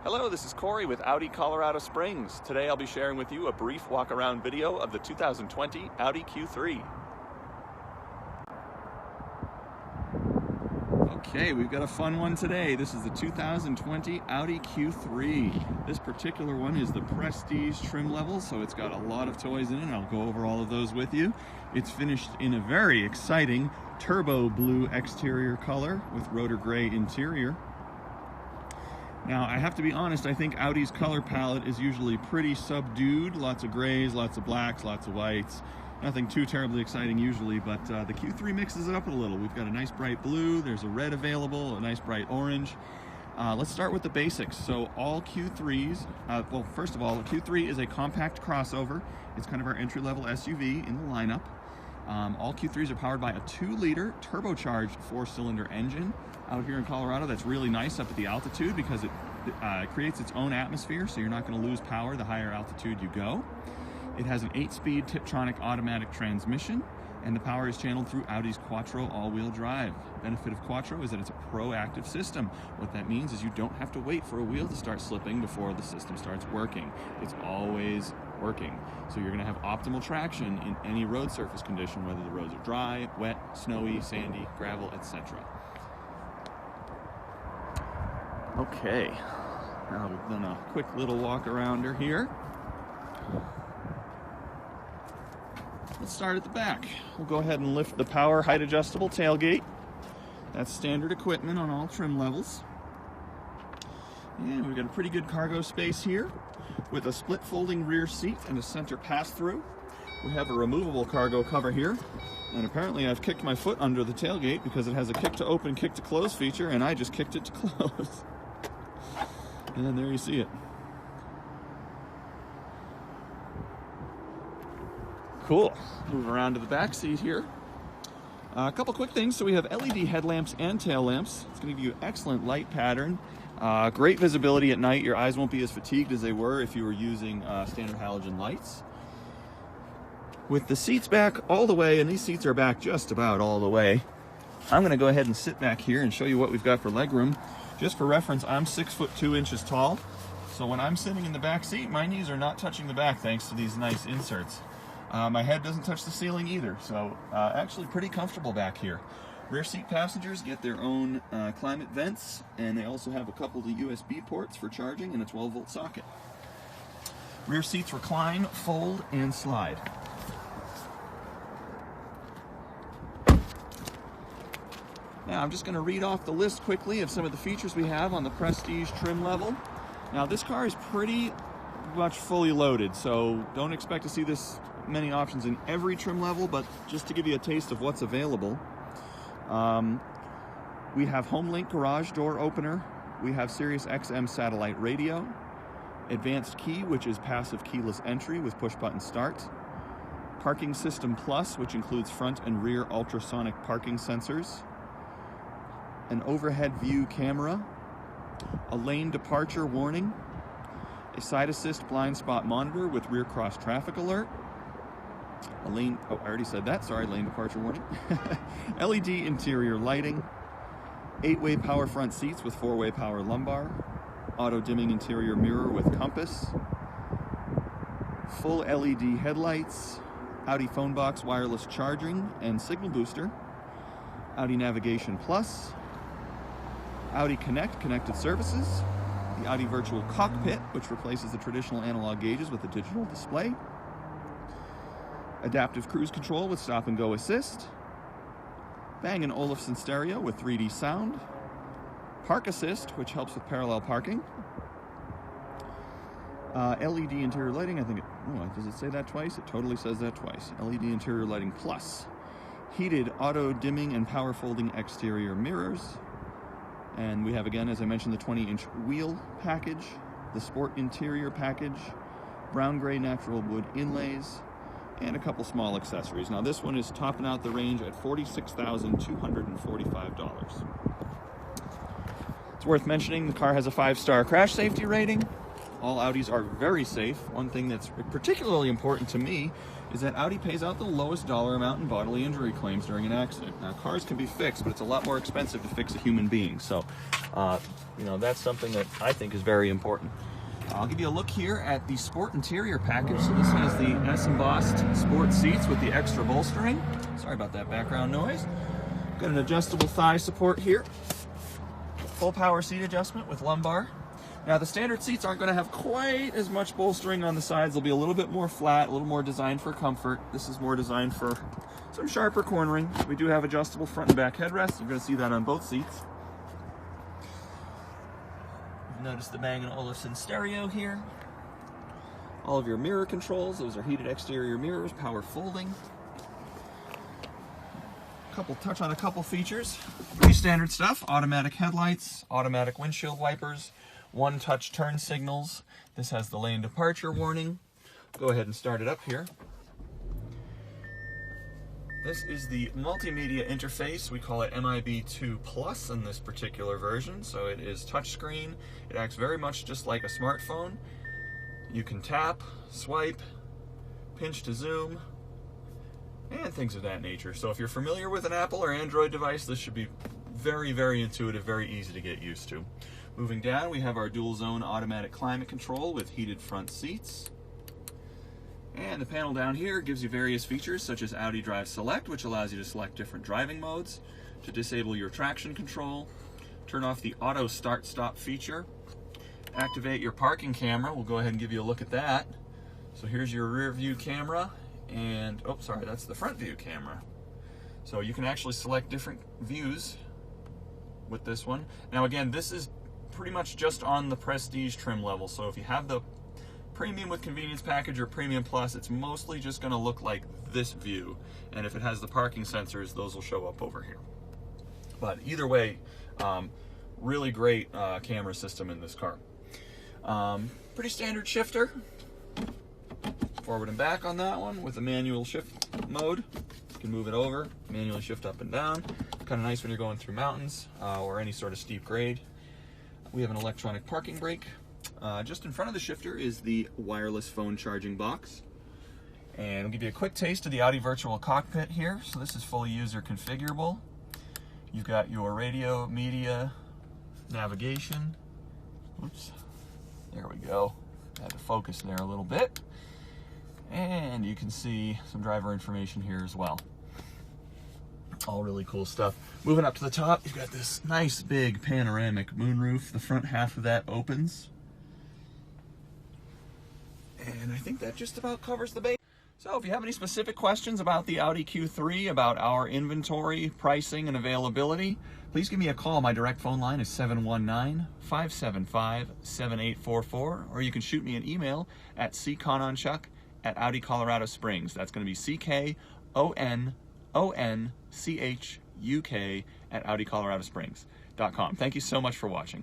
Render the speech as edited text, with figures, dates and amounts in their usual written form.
Hello, this is Corey with Audi Colorado Springs. Today I'll be sharing with you a brief walk-around video of the 2020 Audi Q3. Okay, we've got a fun one today. This is the 2020 Audi Q3. This particular one is the Prestige trim level, so it's got a lot of toys in it, and I'll go over all of those with you. It's finished in a very exciting turbo blue exterior color with Rotor Gray interior. Now, I have to be honest, I think Audi's color palette is usually pretty subdued. Lots of grays, lots of blacks, lots of whites. Nothing too terribly exciting usually, but the Q3 mixes it up a little. We've got a nice bright blue, there's a red available, a nice bright orange. Let's start with the basics. So all Q3s, well, first of all, the Q3 is a compact crossover. It's kind of our entry-level SUV in the lineup. All Q3s are powered by a 2-liter turbocharged 4-cylinder engine. Out here in Colorado, that's really nice up at the altitude because it creates its own atmosphere, so you're not going to lose power the higher altitude you go. It has an 8-speed Tiptronic automatic transmission, and the power is channeled through Audi's Quattro all-wheel drive. The benefit of Quattro is that it's a proactive system. What that means is you don't have to wait for a wheel to start slipping before the system starts working. It's always working. So you're going to have optimal traction in any road surface condition, whether the roads are dry, wet, snowy, sandy, gravel, etc. Okay, now we've done a quick little walk-arounder here. Let's start at the back. We'll go ahead and lift the power height adjustable tailgate. That's standard equipment on all trim levels. And we've got a pretty good cargo space here with a split folding rear seat and a center pass-through. We have a removable cargo cover here. And apparently I've kicked my foot under the tailgate because it has a kick to open, kick to close feature, and I just kicked it to close. And then there you see it. Cool. Move around to the back seat here. A couple quick things. So we have LED headlamps and tail lamps. It's going to give you excellent light pattern. Great visibility at night. Your eyes won't be as fatigued as they were if you were using standard halogen lights. With the seats back all the way, and these seats are back just about all the way, I'm going to go ahead and sit back here and show you what we've got for legroom. Just for reference, I'm 6'2" tall, so when I'm sitting in the back seat, my knees are not touching the back thanks to these nice inserts. My head doesn't touch the ceiling either, so actually pretty comfortable back here. Rear seat passengers get their own climate vents, and they also have a couple of USB ports for charging and a 12-volt socket. Rear seats recline, fold, and slide. Now I'm just going to read off the list quickly of some of the features we have on the Prestige trim level. Now this car is pretty much fully loaded, so don't expect to see this many options in every trim level, but just to give you a taste of what's available. We have HomeLink garage door opener. We have Sirius XM satellite radio. Advanced key, which is passive keyless entry with push button start. Parking System Plus, which includes front and rear ultrasonic parking sensors. An overhead view camera, a lane departure warning, a side assist blind spot monitor with rear cross traffic alert, a lane, oh, I already said that, sorry, lane departure warning, LED interior lighting, 8-way power front seats with 4-way power lumbar, auto dimming interior mirror with compass, full LED headlights, Audi phone box wireless charging and signal booster, Audi Navigation Plus, Audi Connect connected services, the Audi Virtual Cockpit, which replaces the traditional analog gauges with a digital display, adaptive cruise control with stop and go assist, Bang & Olufsen stereo with 3D sound, Park Assist, which helps with parallel parking, LED interior lighting, I think does it say that twice? It totally says that twice. LED interior lighting plus, heated auto dimming and power folding exterior mirrors, and we have, again, as I mentioned, the 20-inch wheel package, the sport interior package, brown gray natural wood inlays, and a couple small accessories. Now this one is topping out the range at $46,245. It's worth mentioning the car has a 5-star crash safety rating. All Audis are very safe. One thing that's particularly important to me is that Audi pays out the lowest dollar amount in bodily injury claims during an accident. Now, cars can be fixed, but it's a lot more expensive to fix a human being. So, you know, that's something that I think is very important. I'll give you a look here at the sport interior package. So this has the S-embossed sport seats with the extra bolstering. Sorry about that background noise. Got an adjustable thigh support here. Full power seat adjustment with lumbar. Now the standard seats aren't going to have quite as much bolstering on the sides. They'll be a little bit more flat, a little more designed for comfort. This is more designed for some sharper cornering. We do have adjustable front and back headrests. You're going to see that on both seats. Notice the Bang & Olufsen stereo here. All of your mirror controls, those are heated exterior mirrors, power folding. Touch on a couple features. Pretty standard stuff. Automatic headlights, automatic windshield wipers, one-touch turn signals. This has the lane departure warning. Go ahead and start it up here. This is the multimedia interface. We call it MIB2 Plus in this particular version. So it is touchscreen. It acts very much just like a smartphone. You can tap, swipe, pinch to zoom, and things of that nature. So if you're familiar with an Apple or Android device, this should be very, very intuitive, very easy to get used to. Moving down, we have our dual zone automatic climate control with heated front seats. And the panel down here gives you various features such as Audi Drive Select, which allows you to select different driving modes, to disable your traction control, turn off the auto start-stop feature, activate your parking camera. We'll go ahead and give you a look at that. So here's your rear view camera, and, oh, sorry, that's the front view camera. So you can actually select different views with this one. Now again, this is pretty much just on the Prestige trim level, so if you have the Premium with Convenience package or Premium Plus, it's mostly just going to look like this view, and if it has the parking sensors, those will show up over here. But either way, really great camera system in this car. Pretty standard shifter, forward and back on that one with a manual shift mode. You can move it over, manually shift up and down. Kind of nice when you're going through mountains or any sort of steep grade. We have an electronic parking brake. Just in front of the shifter is the wireless phone charging box. And I'll give you a quick taste of the Audi Virtual Cockpit here. So this is fully user configurable. You've got your radio, media, navigation. Oops, there we go. Had to focus there a little bit. And you can see some driver information here as well. All really cool stuff. Moving up to the top, you've got this nice big panoramic moonroof. The front half of that opens. And I think that just about covers the base. So if you have any specific questions about the Audi Q3, about our inventory, pricing, and availability, please give me a call. My direct phone line is 719-575-7844, or you can shoot me an email at ccononchuk@Audi Colorado Springs. That's going to be CKONONCHUK@AudiColoradoSprings.com. Thank you so much for watching.